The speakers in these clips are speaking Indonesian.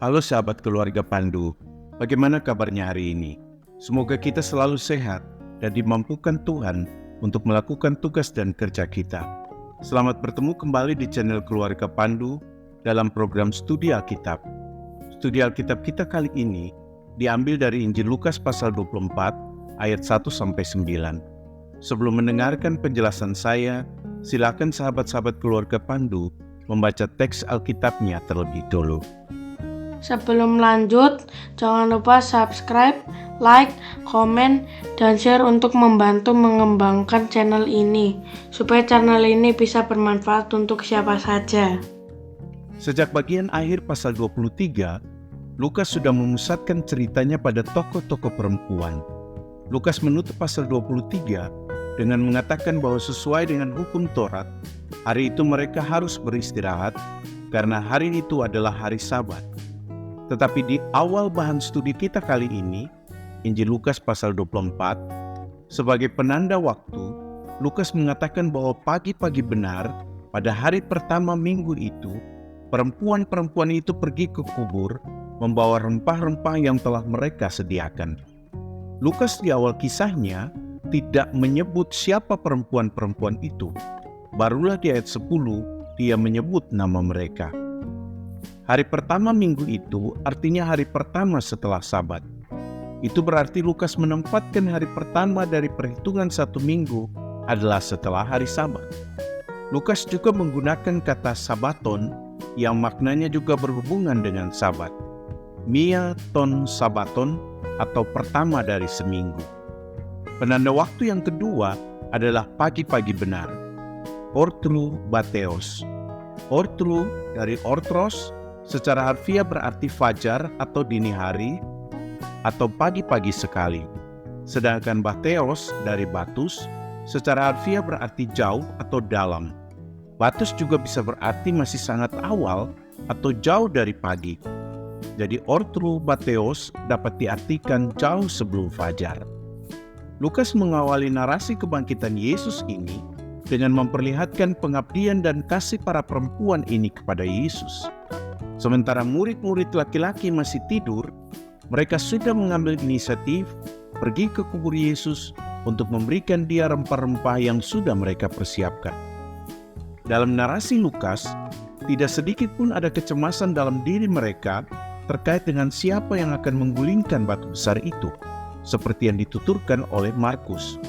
Halo sahabat keluarga Pandu, bagaimana kabarnya hari ini? Semoga kita selalu sehat dan dimampukan Tuhan untuk melakukan tugas dan kerja kita. Selamat bertemu kembali di channel Keluarga Pandu dalam program Studi Alkitab. Studi Alkitab kita kali ini diambil dari Injil Lukas pasal 24 ayat 1-9. Sebelum mendengarkan penjelasan saya, silakan sahabat-sahabat keluarga Pandu membaca teks Alkitabnya terlebih dulu. Sebelum lanjut, jangan lupa subscribe, like, komen, dan share untuk membantu mengembangkan channel ini, supaya channel ini bisa bermanfaat untuk siapa saja. Sejak bagian akhir pasal 23, Lukas sudah memusatkan ceritanya pada tokoh-tokoh perempuan. Lukas menutup pasal 23 dengan mengatakan bahwa sesuai dengan hukum Taurat, hari itu mereka harus beristirahat karena hari itu adalah hari Sabat. Tetapi di awal bahan studi kita kali ini, Injil Lukas pasal 24, sebagai penanda waktu, Lukas mengatakan bahwa pagi-pagi benar pada hari pertama minggu itu, perempuan-perempuan itu pergi ke kubur membawa rempah-rempah yang telah mereka sediakan. Lukas di awal kisahnya tidak menyebut siapa perempuan-perempuan itu. Barulah di ayat 10 dia menyebut nama mereka. Hari pertama minggu itu artinya hari pertama setelah Sabat. Itu berarti Lukas menempatkan hari pertama dari perhitungan satu minggu adalah setelah hari Sabat. Lukas juga menggunakan kata Sabaton yang maknanya juga berhubungan dengan Sabat. Mia ton Sabaton atau pertama dari seminggu. Penanda waktu yang kedua adalah pagi-pagi benar. Ortru bateos. Ortru dari ortros secara harfiah berarti fajar atau dini hari atau pagi-pagi sekali. Sedangkan bateos dari batus secara harfiah berarti jauh atau dalam. Batus juga bisa berarti masih sangat awal atau jauh dari pagi. Jadi ortru bateos dapat diartikan jauh sebelum fajar. Lukas mengawali narasi kebangkitan Yesus ini dengan memperlihatkan pengabdian dan kasih para perempuan ini kepada Yesus. Sementara murid-murid laki-laki masih tidur, mereka sudah mengambil inisiatif pergi ke kubur Yesus untuk memberikan dia rempah-rempah yang sudah mereka persiapkan. Dalam narasi Lukas, tidak sedikit pun ada kecemasan dalam diri mereka terkait dengan siapa yang akan menggulingkan batu besar itu, seperti yang dituturkan oleh Markus.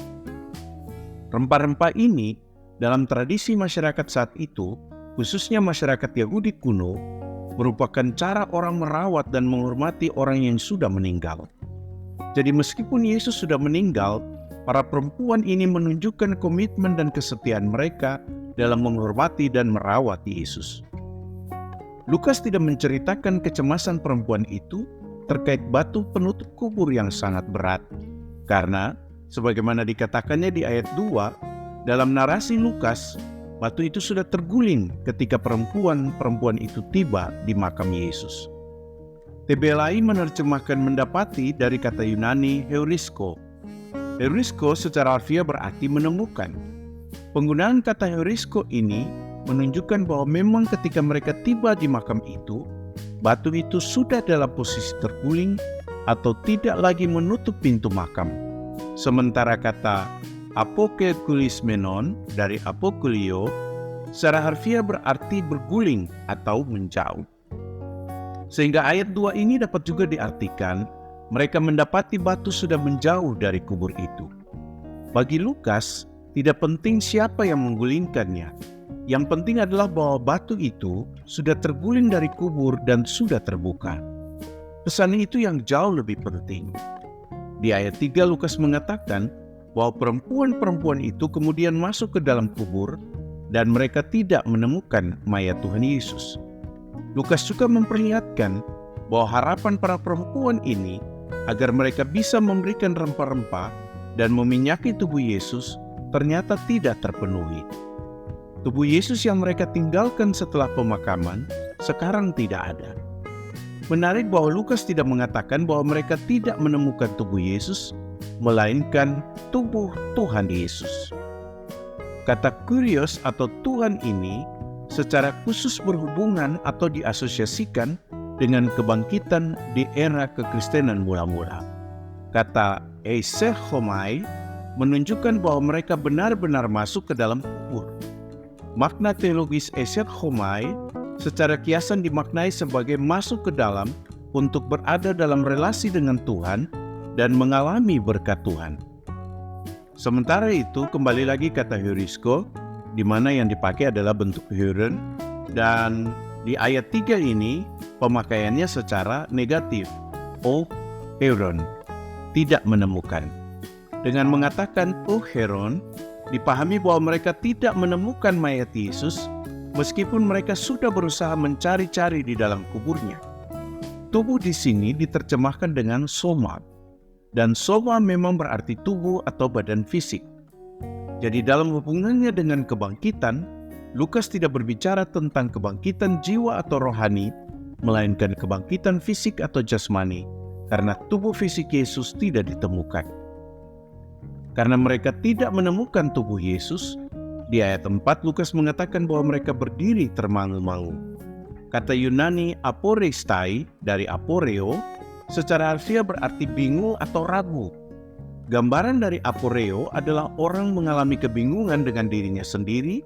Rempah-rempah ini dalam tradisi masyarakat saat itu, khususnya masyarakat Yahudi kuno, merupakan cara orang merawat dan menghormati orang yang sudah meninggal. Jadi meskipun Yesus sudah meninggal, para perempuan ini menunjukkan komitmen dan kesetiaan mereka dalam menghormati dan merawat Yesus. Lukas tidak menceritakan kecemasan perempuan itu terkait batu penutup kubur yang sangat berat. Karena, sebagaimana dikatakannya di ayat 2, dalam narasi Lukas, batu itu sudah terguling ketika perempuan-perempuan itu tiba di makam Yesus. TBLI menerjemahkan mendapati dari kata Yunani heurisko. Heurisko secara harfiah berarti menemukan. Penggunaan kata heurisko ini menunjukkan bahwa memang ketika mereka tiba di makam itu, batu itu sudah dalam posisi terguling atau tidak lagi menutup pintu makam. Sementara kata apokegulismenon dari apokulio secara harfiah berarti berguling atau menjauh. Sehingga ayat 2 ini dapat juga diartikan mereka mendapati batu sudah menjauh dari kubur itu. Bagi Lukas, tidak penting siapa yang menggulingkannya. Yang penting adalah bahwa batu itu sudah terguling dari kubur dan sudah terbuka. Pesan itu yang jauh lebih penting. Di ayat 3 Lukas mengatakan bahwa perempuan-perempuan itu kemudian masuk ke dalam kubur dan mereka tidak menemukan mayat Tuhan Yesus. Lukas juga memperlihatkan bahwa harapan para perempuan ini agar mereka bisa memberikan rempah-rempah dan meminyaki tubuh Yesus ternyata tidak terpenuhi. Tubuh Yesus yang mereka tinggalkan setelah pemakaman sekarang tidak ada. Menarik bahwa Lukas tidak mengatakan bahwa mereka tidak menemukan tubuh Yesus, melainkan tubuh Tuhan Yesus. Kata kurios atau Tuhan ini secara khusus berhubungan atau diasosiasikan dengan kebangkitan di era kekristenan mula-mula. Kata eisechomai menunjukkan bahwa mereka benar-benar masuk ke dalam kubur. Makna teologis eisechomai secara kiasan dimaknai sebagai masuk ke dalam untuk berada dalam relasi dengan Tuhan dan mengalami berkat Tuhan. Sementara itu, kembali lagi kata heurisko, di mana yang dipakai adalah bentuk heuren, dan di ayat 3 ini pemakaiannya secara negatif, heron, tidak menemukan. Dengan mengatakan heron, dipahami bahwa mereka tidak menemukan mayat Yesus, meskipun mereka sudah berusaha mencari-cari di dalam kuburnya. Tubuh di sini diterjemahkan dengan soma, dan soma memang berarti tubuh atau badan fisik. Jadi dalam hubungannya dengan kebangkitan, Lukas tidak berbicara tentang kebangkitan jiwa atau rohani, melainkan kebangkitan fisik atau jasmani, karena tubuh fisik Yesus tidak ditemukan. Karena mereka tidak menemukan tubuh Yesus, di ayat 4 Lukas mengatakan bahwa mereka berdiri termangu-mangu. Kata Yunani aporeistai dari aporeo, secara harfiah berarti bingung atau ragu. Gambaran dari aporeo adalah orang mengalami kebingungan dengan dirinya sendiri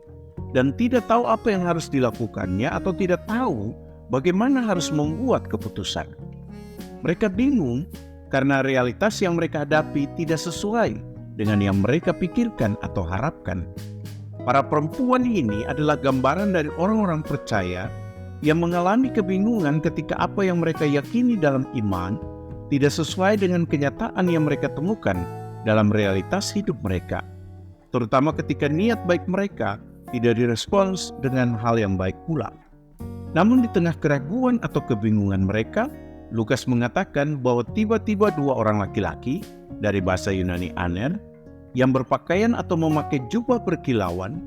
dan tidak tahu apa yang harus dilakukannya atau tidak tahu bagaimana harus membuat keputusan. Mereka bingung karena realitas yang mereka hadapi tidak sesuai dengan yang mereka pikirkan atau harapkan. Para perempuan ini adalah gambaran dari orang-orang percaya yang mengalami kebingungan ketika apa yang mereka yakini dalam iman tidak sesuai dengan kenyataan yang mereka temukan dalam realitas hidup mereka, terutama ketika niat baik mereka tidak direspons dengan hal yang baik pula. Namun di tengah keraguan atau kebingungan mereka, Lukas mengatakan bahwa tiba-tiba dua orang laki-laki dari bahasa Yunani aner yang berpakaian atau memakai jubah berkilauan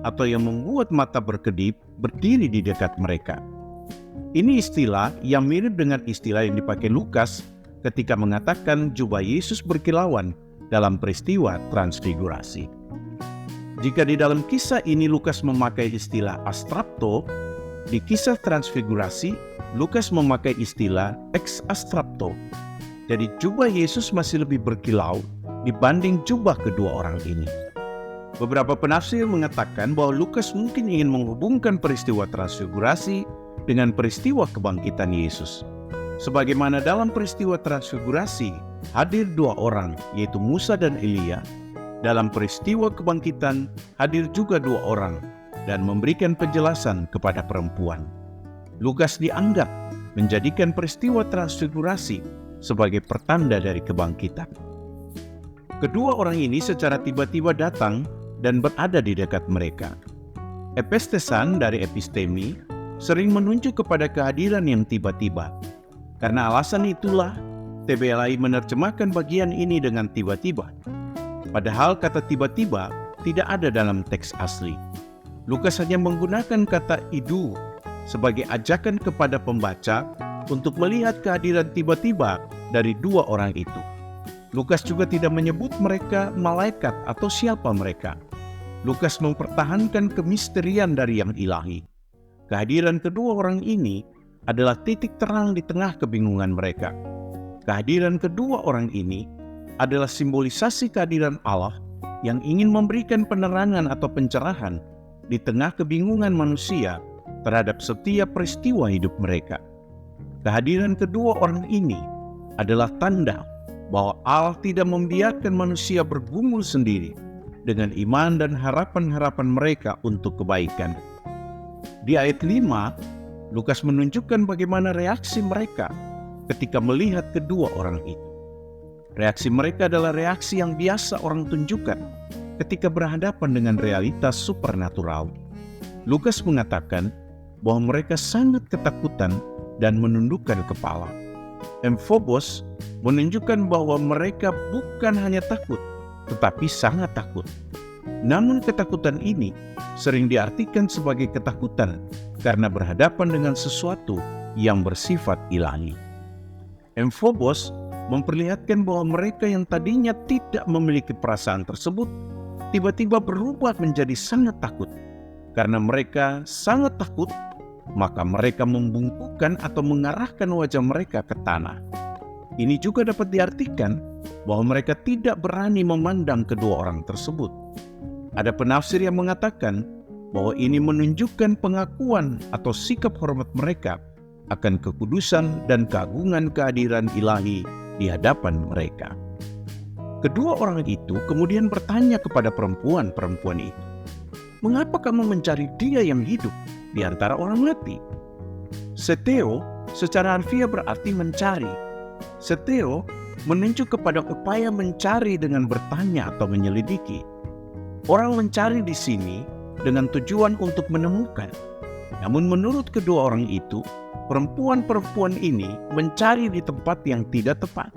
atau yang membuat mata berkedip berdiri di dekat mereka. Ini istilah yang mirip dengan istilah yang dipakai Lukas ketika mengatakan jubah Yesus berkilauan dalam peristiwa transfigurasi. Jika di dalam kisah ini Lukas memakai istilah astrapto, di kisah transfigurasi Lukas memakai istilah ex astrapto. Jadi jubah Yesus masih lebih berkilau dibanding jubah kedua orang ini. Beberapa penafsir mengatakan bahwa Lukas mungkin ingin menghubungkan peristiwa transfigurasi dengan peristiwa kebangkitan Yesus. Sebagaimana dalam peristiwa transfigurasi hadir dua orang, yaitu Musa dan Elia, dalam peristiwa kebangkitan hadir juga dua orang dan memberikan penjelasan kepada perempuan. Lukas dianggap menjadikan peristiwa transfigurasi sebagai pertanda dari kebangkitan. Kedua orang ini secara tiba-tiba datang dan berada di dekat mereka. Epestesan dari epistemi sering menunjuk kepada kehadiran yang tiba-tiba. Karena alasan itulah TBLI menerjemahkan bagian ini dengan tiba-tiba. Padahal kata tiba-tiba tidak ada dalam teks asli. Lukas hanya menggunakan kata idu sebagai ajakan kepada pembaca untuk melihat kehadiran tiba-tiba dari dua orang itu. Lukas juga tidak menyebut mereka malaikat atau siapa mereka. Lukas mempertahankan kemisterian dari yang ilahi. Kehadiran kedua orang ini adalah titik terang di tengah kebingungan mereka. Kehadiran kedua orang ini adalah simbolisasi kehadiran Allah yang ingin memberikan penerangan atau pencerahan di tengah kebingungan manusia terhadap setiap peristiwa hidup mereka. Kehadiran kedua orang ini adalah tanda bahwa Allah tidak membiarkan manusia bergumul sendiri dengan iman dan harapan-harapan mereka untuk kebaikan. Di ayat 5, Lukas menunjukkan bagaimana reaksi mereka ketika melihat kedua orang itu. Reaksi mereka adalah reaksi yang biasa orang tunjukkan ketika berhadapan dengan realitas supernatural. Lukas mengatakan bahwa mereka sangat ketakutan dan menundukkan kepala. Emphobos menunjukkan bahwa mereka bukan hanya takut, tetapi sangat takut. Namun ketakutan ini sering diartikan sebagai ketakutan karena berhadapan dengan sesuatu yang bersifat ilahi. Emphobos memperlihatkan bahwa mereka yang tadinya tidak memiliki perasaan tersebut tiba-tiba berubah menjadi sangat takut. Karena mereka sangat takut, maka mereka membungkukkan atau mengarahkan wajah mereka ke tanah. Ini juga dapat diartikan bahwa mereka tidak berani memandang kedua orang tersebut. Ada penafsir yang mengatakan bahwa ini menunjukkan pengakuan atau sikap hormat mereka akan kekudusan dan keagungan kehadiran ilahi di hadapan mereka. Kedua orang itu kemudian bertanya kepada perempuan itu, "Mengapa kamu mencari dia yang hidup di antara orang mati?" Seteo secara harfiah berarti mencari. Seteo menunjuk kepada upaya mencari dengan bertanya atau menyelidiki. Orang mencari di sini dengan tujuan untuk menemukan. Namun menurut kedua orang itu, perempuan-perempuan ini mencari di tempat yang tidak tepat.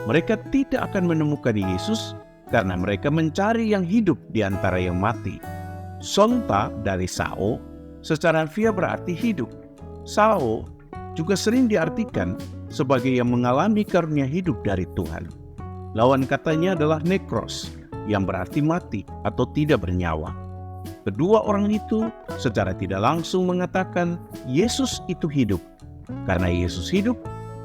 Mereka tidak akan menemukan Yesus karena mereka mencari yang hidup di antara yang mati. Sonta dari sao secara harfiah berarti hidup. Sao juga sering diartikan sebagai yang mengalami karunia hidup dari Tuhan. Lawan katanya adalah nekros, yang berarti mati atau tidak bernyawa. Kedua orang itu secara tidak langsung mengatakan Yesus itu hidup. Karena Yesus hidup,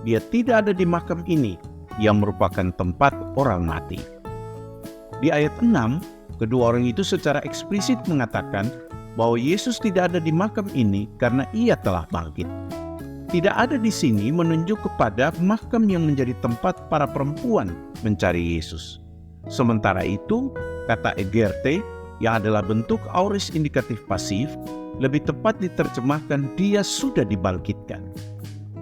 dia tidak ada di makam ini yang merupakan tempat orang mati. Di ayat 6, kedua orang itu secara eksplisit mengatakan bahwa Yesus tidak ada di makam ini karena ia telah bangkit. Tidak ada di sini menunjuk kepada makam yang menjadi tempat para perempuan mencari Yesus. Sementara itu, kata egerte yang adalah bentuk aorist indikatif pasif lebih tepat diterjemahkan dia sudah dibangkitkan.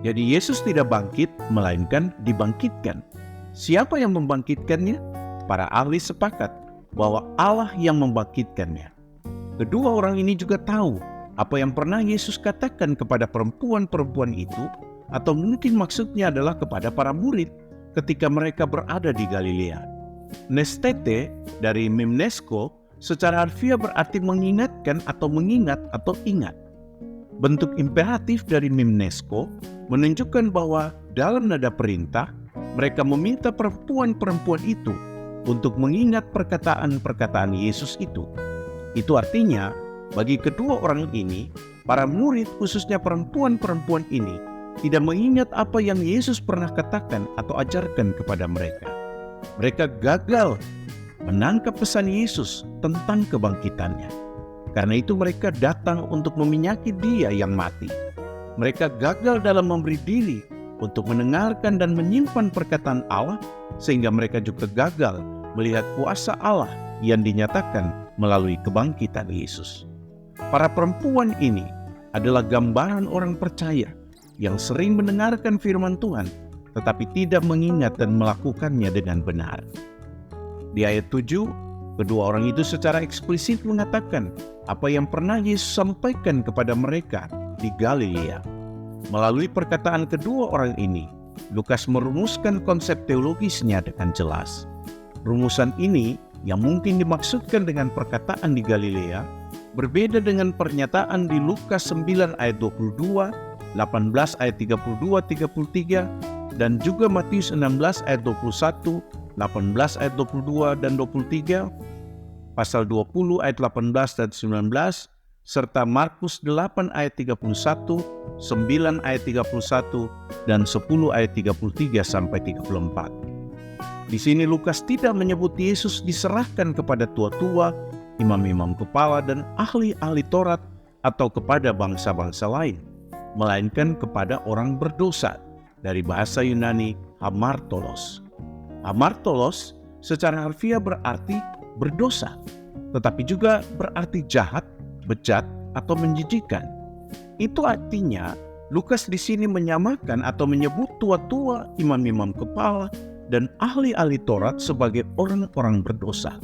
Jadi Yesus tidak bangkit, melainkan dibangkitkan. Siapa yang membangkitkannya? Para ahli sepakat bahwa Allah yang membangkitkannya. Kedua orang ini juga tahu apa yang pernah Yesus katakan kepada perempuan-perempuan itu, atau mungkin maksudnya adalah kepada para murid ketika mereka berada di Galilea. Nestete dari mimnesko secara harfiah berarti mengingatkan atau mengingat atau ingat. Bentuk imperatif dari mimnesko menunjukkan bahwa dalam nada perintah, mereka meminta perempuan-perempuan itu untuk mengingat perkataan-perkataan Yesus itu. Itu artinya, bagi kedua orang ini, para murid khususnya perempuan-perempuan ini tidak mengingat apa yang Yesus pernah katakan atau ajarkan kepada mereka. Mereka gagal menangkap pesan Yesus tentang kebangkitannya. Karena itu mereka datang untuk meminyaki dia yang mati. Mereka gagal dalam memberi diri untuk mendengarkan dan menyimpan perkataan Allah, sehingga mereka juga gagal melihat kuasa Allah yang dinyatakan melalui kebangkitan Yesus. Para perempuan ini adalah gambaran orang percaya yang sering mendengarkan firman Tuhan, tetapi tidak mengingat dan melakukannya dengan benar. Di ayat 7, kedua orang itu secara eksplisit mengatakan apa yang pernah Yesus sampaikan kepada mereka di Galilea. Melalui perkataan kedua orang ini, Lukas merumuskan konsep teologisnya dengan jelas. Rumusan ini yang mungkin dimaksudkan dengan perkataan di Galilea berbeda dengan pernyataan di Lukas 9 ayat 22, 18 ayat 32-33, dan juga Matius 16 ayat 21, 18 ayat 22 dan 23, pasal 20 ayat 18 dan 19, serta Markus 8 ayat 31, 9 ayat 31, dan 10 ayat 33 sampai 34. Di sini Lukas tidak menyebut Yesus diserahkan kepada tua-tua, imam-imam kepala, dan ahli-ahli Taurat atau kepada bangsa-bangsa lain, melainkan kepada orang berdosa, dari bahasa Yunani hamartolos. Hamartolos secara harfiah berarti berdosa, tetapi juga berarti jahat, bejat, atau menjijikan. Itu artinya Lukas di sini menyamakan atau menyebut tua-tua, imam-imam kepala, dan ahli-ahli Taurat sebagai orang-orang berdosa.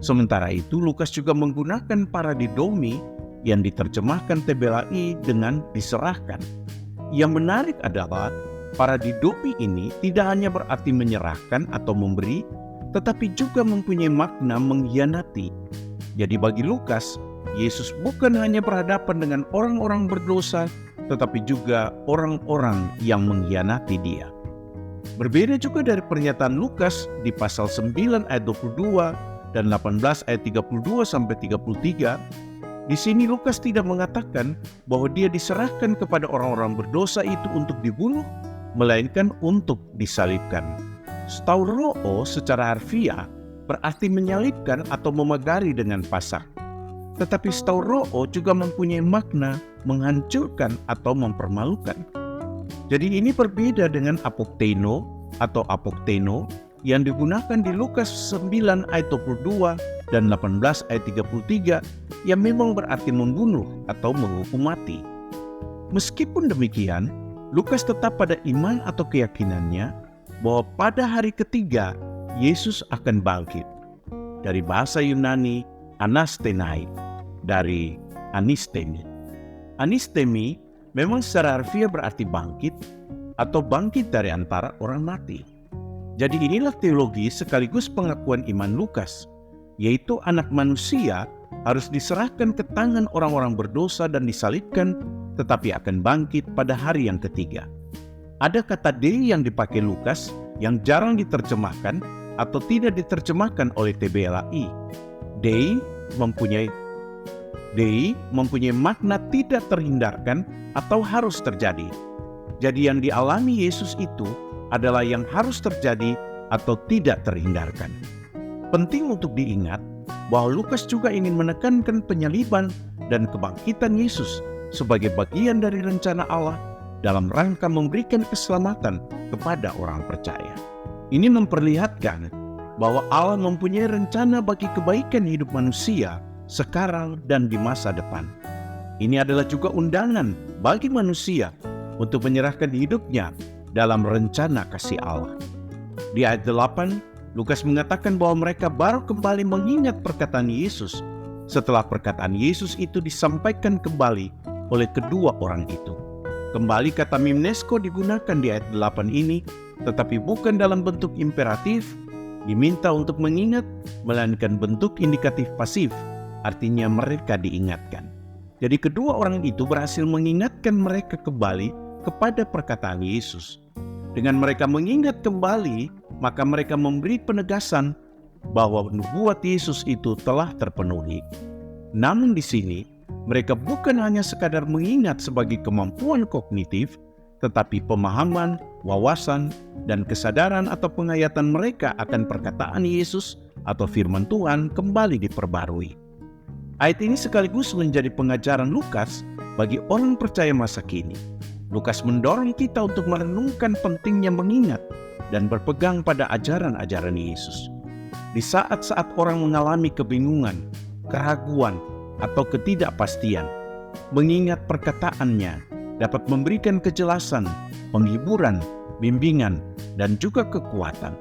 Sementara itu Lukas juga menggunakan paradidomi yang diterjemahkan TBLAI dengan diserahkan. Yang menarik adalah paradidomi ini tidak hanya berarti menyerahkan atau memberi, tetapi juga mempunyai makna mengkhianati. Jadi bagi Lukas, Yesus bukan hanya berhadapan dengan orang-orang berdosa, tetapi juga orang-orang yang mengkhianati dia. Berbeda juga dari pernyataan Lukas di pasal 9 ayat 22 dan 18 ayat 32 sampai 33, Di sini Lukas tidak mengatakan bahwa dia diserahkan kepada orang-orang berdosa itu untuk dibunuh, melainkan untuk disalibkan. Stauroo secara harfiah berarti menyalibkan atau memagari dengan pasar. Tetapi stauroo juga mempunyai makna menghancurkan atau mempermalukan. Jadi ini berbeda dengan apokteino atau apokteno yang digunakan di Lukas 9 ayat 22 dan 18 ayat 33 yang memang berarti membunuh atau menghukum mati. Meskipun demikian, Lukas tetap pada iman atau keyakinannya bahwa pada hari ketiga Yesus akan bangkit. Dari bahasa Yunani anastenai, dari anistemi. Anistemi memang secara harfiah berarti bangkit atau bangkit dari antara orang mati. Jadi inilah teologi sekaligus pengakuan iman Lukas, yaitu anak manusia harus diserahkan ke tangan orang-orang berdosa dan disalibkan, tetapi akan bangkit pada hari yang ketiga. Ada kata Dei yang dipakai Lukas yang jarang diterjemahkan atau tidak diterjemahkan oleh TBLAI. Dei mempunyai makna tidak terhindarkan atau harus terjadi. Jadi yang dialami Yesus itu adalah yang harus terjadi atau tidak terhindarkan. Penting untuk diingat bahwa Lukas juga ingin menekankan penyaliban dan kebangkitan Yesus sebagai bagian dari rencana Allah dalam rangka memberikan keselamatan kepada orang percaya. Ini memperlihatkan bahwa Allah mempunyai rencana bagi kebaikan hidup manusia sekarang dan di masa depan. Ini adalah juga undangan bagi manusia untuk menyerahkan hidupnya dalam rencana kasih Allah. Di ayat 8, Lukas mengatakan bahwa mereka baru kembali mengingat perkataan Yesus setelah perkataan Yesus itu disampaikan kembali oleh kedua orang itu. Kembali kata mimnesko digunakan di ayat 8 ini, tetapi bukan dalam bentuk imperatif, diminta untuk mengingat, melainkan bentuk indikatif pasif, artinya mereka diingatkan. Jadi kedua orang itu berhasil mengingatkan mereka kembali kepada perkataan Yesus. Dengan mereka mengingat kembali, maka mereka memberi penegasan bahwa nubuat Yesus itu telah terpenuhi. Namun di sini, mereka bukan hanya sekadar mengingat sebagai kemampuan kognitif, tetapi pemahaman, wawasan, dan kesadaran atau penghayatan mereka akan perkataan Yesus atau firman Tuhan kembali diperbarui. Ayat ini sekaligus menjadi pengajaran Lukas bagi orang percaya masa kini. Lukas mendorong kita untuk merenungkan pentingnya mengingat dan berpegang pada ajaran-ajaran Yesus. Di saat-saat orang mengalami kebingungan, keraguan, atau ketidakpastian, mengingat perkataannya dapat memberikan kejelasan, penghiburan, bimbingan, dan juga kekuatan.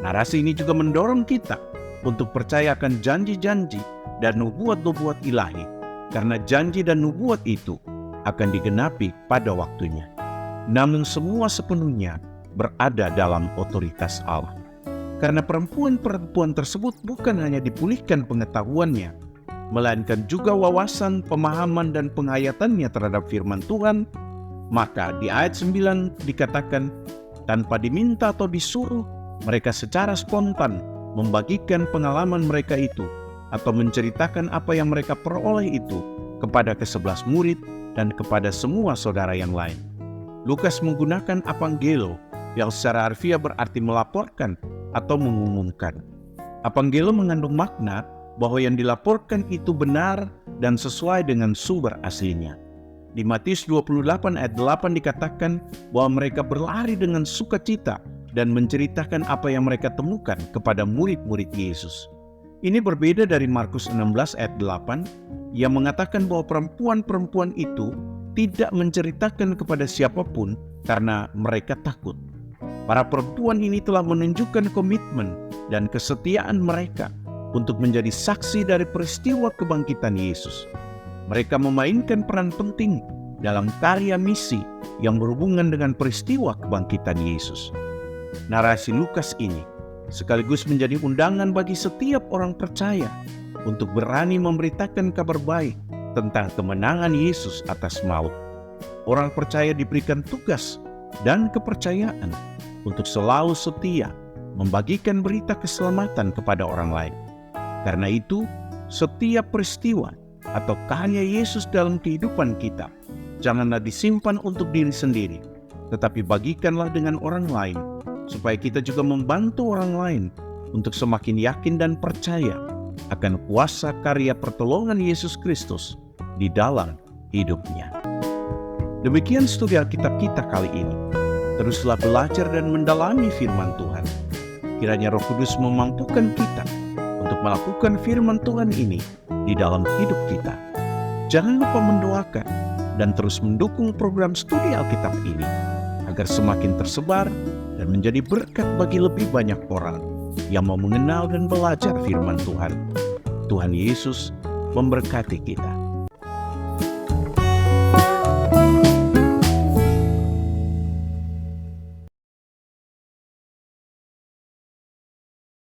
Narasi ini juga mendorong kita untuk percaya akan janji-janji dan nubuat-nubuat ilahi, karena janji dan nubuat itu akan digenapi pada waktunya. Namun semua sepenuhnya berada dalam otoritas Allah. Karena perempuan-perempuan tersebut bukan hanya dipulihkan pengetahuannya, melainkan juga wawasan, pemahaman, dan penghayatannya terhadap firman Tuhan, maka di ayat 9 dikatakan, tanpa diminta atau disuruh, mereka secara spontan membagikan pengalaman mereka itu atau menceritakan apa yang mereka peroleh itu kepada ke-11 murid dan kepada semua saudara yang lain. Lukas menggunakan apangelo yang secara harfiah berarti melaporkan atau mengumumkan. Apangelo mengandung makna bahwa yang dilaporkan itu benar dan sesuai dengan sumber aslinya. Di Matius 28 ayat 8 dikatakan bahwa mereka berlari dengan sukacita dan menceritakan apa yang mereka temukan kepada murid-murid Yesus. Ini berbeda dari Markus 16 ayat 8 yang mengatakan bahwa perempuan-perempuan itu tidak menceritakan kepada siapapun karena mereka takut. Para perempuan ini telah menunjukkan komitmen dan kesetiaan mereka untuk menjadi saksi dari peristiwa kebangkitan Yesus. Mereka memainkan peran penting dalam karya misi yang berhubungan dengan peristiwa kebangkitan Yesus. Narasi Lukas ini sekaligus menjadi undangan bagi setiap orang percaya untuk berani memberitakan kabar baik tentang kemenangan Yesus atas maut. Orang percaya diberikan tugas dan kepercayaan untuk selalu setia membagikan berita keselamatan kepada orang lain. Karena itu, setiap peristiwa atau karya Yesus dalam kehidupan kita, janganlah disimpan untuk diri sendiri, tetapi bagikanlah dengan orang lain, supaya kita juga membantu orang lain untuk semakin yakin dan percaya akan kuasa karya pertolongan Yesus Kristus di dalam hidupnya. Demikian studi Alkitab kita kali ini. Teruslah belajar dan mendalami firman Tuhan. Kiranya Roh Kudus memampukan kita untuk melakukan firman Tuhan ini di dalam hidup kita. Jangan lupa mendoakan dan terus mendukung program studi Alkitab ini agar semakin tersebar dan menjadi berkat bagi lebih banyak orang yang mau mengenal dan belajar firman Tuhan. Tuhan Yesus memberkati kita.